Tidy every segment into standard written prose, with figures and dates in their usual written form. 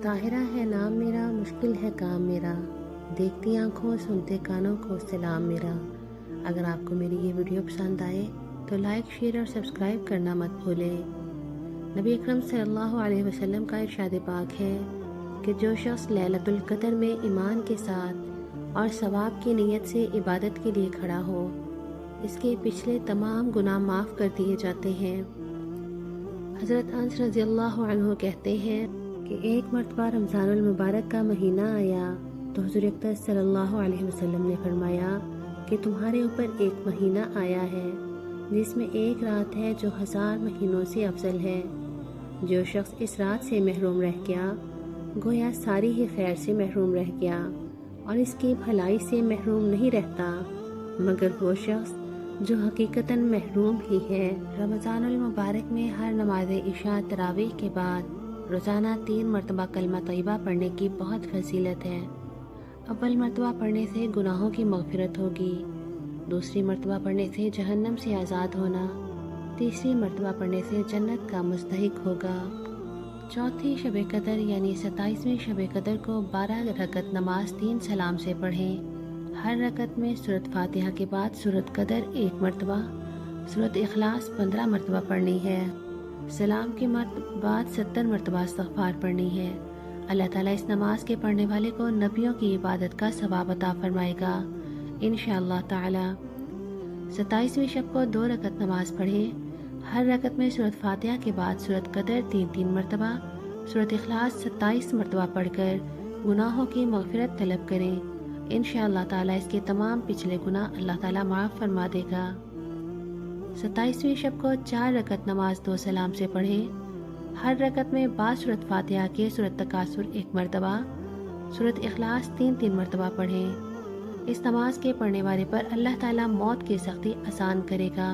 طاہرہ ہے نام میرا، مشکل ہے کام میرا، دیکھتی آنکھوں سنتے کانوں کو سلام میرا۔ اگر آپ کو میری یہ ویڈیو پسند آئے تو لائک، شیئر اور سبسکرائب کرنا مت بھولیں۔ نبی اکرم صلی اللہ علیہ وسلم کا ارشاد پاک ہے کہ جو شخص لیلۃ القدر میں ایمان کے ساتھ اور ثواب کی نیت سے عبادت کے لیے کھڑا ہو، اس کے پچھلے تمام گناہ معاف کر دیے جاتے ہیں۔ حضرت انس رضی اللہ عنہ کہتے ہیں کہ ایک مرتبہ رمضان المبارک کا مہینہ آیا تو حضور اقدس صلی اللہ علیہ وسلم نے فرمایا کہ تمہارے اوپر ایک مہینہ آیا ہے جس میں ایک رات ہے جو 1000 مہینوں سے افضل ہے۔ جو شخص اس رات سے محروم رہ گیا گویا ساری ہی خیر سے محروم رہ گیا اور اس کی بھلائی سے محروم نہیں رہتا مگر وہ شخص جو حقیقتاً محروم ہی ہے۔ رمضان المبارک میں ہر نماز عشاء تراویح کے بعد روزانہ 3 مرتبہ کلمہ طیبہ پڑھنے کی بہت فضیلت ہے۔ اول مرتبہ پڑھنے سے گناہوں کی مغفرت ہوگی، دوسری مرتبہ پڑھنے سے جہنم سے آزاد ہونا، تیسری مرتبہ پڑھنے سے جنت کا مستحق ہوگا۔ چوتھی شب قدر یعنی 27ویں شب قدر کو 12 رکعت نماز 3 سلام سے پڑھیں۔ ہر رکعت میں سورۃ فاتحہ کے بعد سورۃ قدر 1 مرتبہ، سورۃ اخلاص 15 مرتبہ پڑھنی ہے، سلام کے بعد 70 مرتبہ استغفار پڑھنی ہے۔ اللہ تعالیٰ اس نماز کے پڑھنے والے کو نبیوں کی عبادت کا ثواب عطا فرمائے گا انشاءاللہ تعالیٰ۔ 27ویں شب کو 2 رکعت نماز پڑھیں۔ ہر رکعت میں سورۃ فاتحہ کے بعد سورۃ قدر 3 مرتبہ، سورۃ اخلاص 27 مرتبہ پڑھ کر گناہوں کی مغفرت طلب کریں۔ انشاءاللہ تعالیٰ اس کے تمام پچھلے گناہ اللہ تعالیٰ معاف فرما دے گا۔ 27ویں شب کو 4 رکعت نماز 2 سلام سے پڑھیں۔ ہر رکعت میں بعد سورۃ فاتحہ کے سورۃ تکاثر 1 مرتبہ، سورۃ اخلاص 3 مرتبہ پڑھیں۔ اس نماز کے پڑھنے والے پر اللہ تعالیٰ موت کی سختی آسان کرے گا۔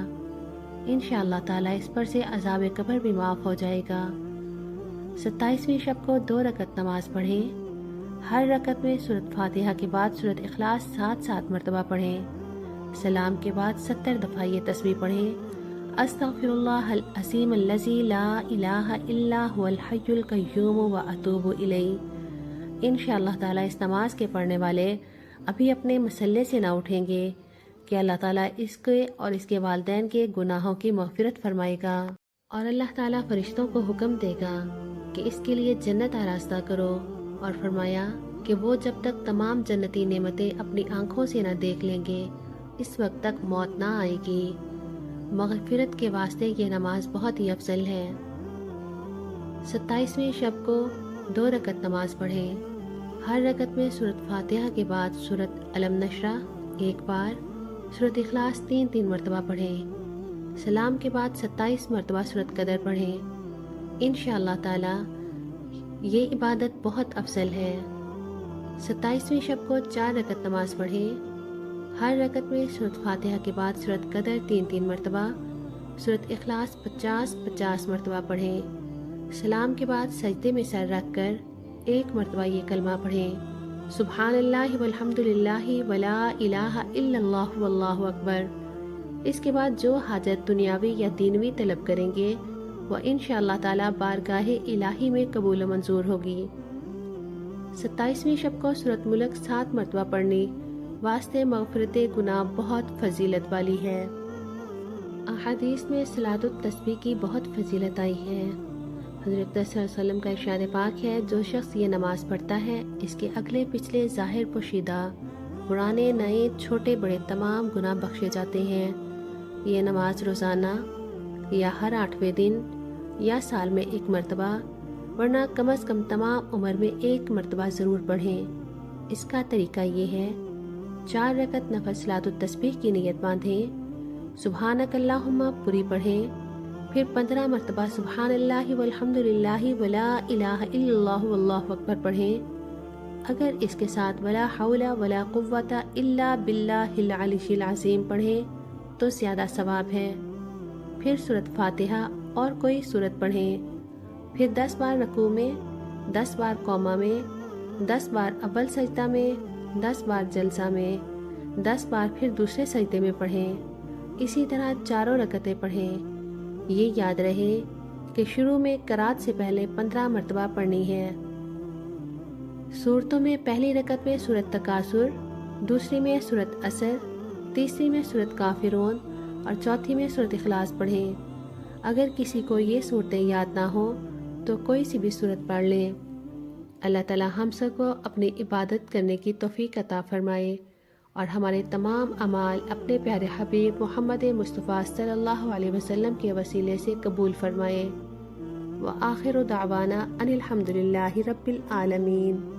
انشاءاللہ تعالیٰ اس پر سے عذاب قبر بھی معاف ہو جائے گا۔ 27ویں شب کو 2 رکعت نماز پڑھیں۔ ہر رکعت میں سورۃ فاتحہ کے بعد سورۃ اخلاص 7 مرتبہ پڑھیں۔ سلام کے بعد 70 دفعہ یہ تسبیح پڑھیں، استغفر اللہ العظیم الذی لا الہ الا هو الحی القیوم واتوب الیہ۔ انشاءاللہ تعالیٰ اس نماز کے پڑھنے والے ابھی اپنے مسلے سے نہ اٹھیں گے کہ اللہ تعالیٰ اس کے اور اس کے والدین کے گناہوں کی مغفرت فرمائے گا، اور اللہ تعالیٰ فرشتوں کو حکم دے گا کہ اس کے لیے جنت آراستہ کرو، اور فرمایا کہ وہ جب تک تمام جنتی نعمتیں اپنی آنکھوں سے نہ دیکھ لیں گے اس وقت تک موت نہ آئے گی۔ مغفرت کے واسطے یہ نماز بہت ہی افضل ہے۔ 27ویں شب کو 2 رکعت نماز پڑھیں۔ ہر رکعت میں سورۃ فاتحہ کے بعد سورۃ الم نشرح 1 بار، سورۃ اخلاص 3 مرتبہ پڑھیں۔ سلام کے بعد 27 مرتبہ سورۃ قدر پڑھیں۔ انشاءاللہ تعالیٰ یہ عبادت بہت افضل ہے۔ 27ویں شب کو 4 رکعت نماز پڑھیں۔ ہر رکعت میں سورۃ فاتحہ کے بعد سورۃ قدر 3 مرتبہ، سورۃ اخلاص 50 مرتبہ پڑھیں۔ سلام کے بعد سجدے میں سر رکھ کر 1 مرتبہ یہ کلمہ پڑھیں، سبحان اللہ والحمد للہ ولا الہ الا اللہ واللہ اکبر۔ اس کے بعد جو حاجت دنیاوی یا دینوی طلب کریں گے وہ انشاءاللہ تعالیٰ بارگاہ الہی میں قبول و منظور ہوگی۔ 27ویں شب کو سورۃ ملک 7 مرتبہ پڑھنی واسطے مغفرت گناہ بہت فضیلت والی ہے۔ احادیث میں صلاۃ التسبیح کی بہت فضیلت آئی ہے۔ حضرت صلی اللہ علیہ وسلم کا ارشاد پاک ہے جو شخص یہ نماز پڑھتا ہے اس کے اگلے پچھلے ظاہر پوشیدہ پرانے نئے چھوٹے بڑے تمام گناہ بخشے جاتے ہیں۔ یہ نماز روزانہ یا ہر 8ویں دن یا سال میں 1 مرتبہ ورنہ کم از کم تمام عمر میں 1 مرتبہ ضرور پڑھیں۔ اس کا طریقہ یہ ہے، 4 رکعت نفل صلاۃ التسبیح کی نیت باندھیں، سبحانک اللہم پوری پڑھیں، پھر 15 مرتبہ سبحان اللہ والحمد للہ ولا الہ الا اللہ واللہ اکبر پڑھیں۔ اگر اس کے ساتھ ولا حول ولا قوت الا باللہ العلی العظیم پڑھیں تو زیادہ ثواب ہے۔ پھر سورۃ فاتحہ اور کوئی سورت پڑھیں، پھر 10 بار رکوع میں، 10 بار قومہ میں، 10 بار اول سجدہ میں، 10 بار جلسہ میں، 10 بار پھر دوسرے سجدے میں پڑھیں۔ اسی طرح 4 رکعتیں پڑھیں۔ یہ یاد رہے کہ شروع میں قرات سے پہلے 15 مرتبہ پڑھنی ہے، صورتوں میں پہلی رکعت میں سورۃ تکاثر، دوسری میں سورۃ عصر، تیسری میں سورۃ کافرون اور چوتھی میں سورۃ اخلاص پڑھیں۔ اگر کسی کو یہ صورتیں یاد نہ ہوں تو کوئی سی بھی صورت پڑھ لیں۔ اللہ تعالی ہم سب کو اپنی عبادت کرنے کی توفیق عطا فرمائے اور ہمارے تمام اعمال اپنے پیارے حبیب محمد مصطفیٰ صلی اللہ علیہ وسلم کے وسیلے سے قبول فرمائے۔ وآخر دعوانا ان الحمد للہ رب العالمین۔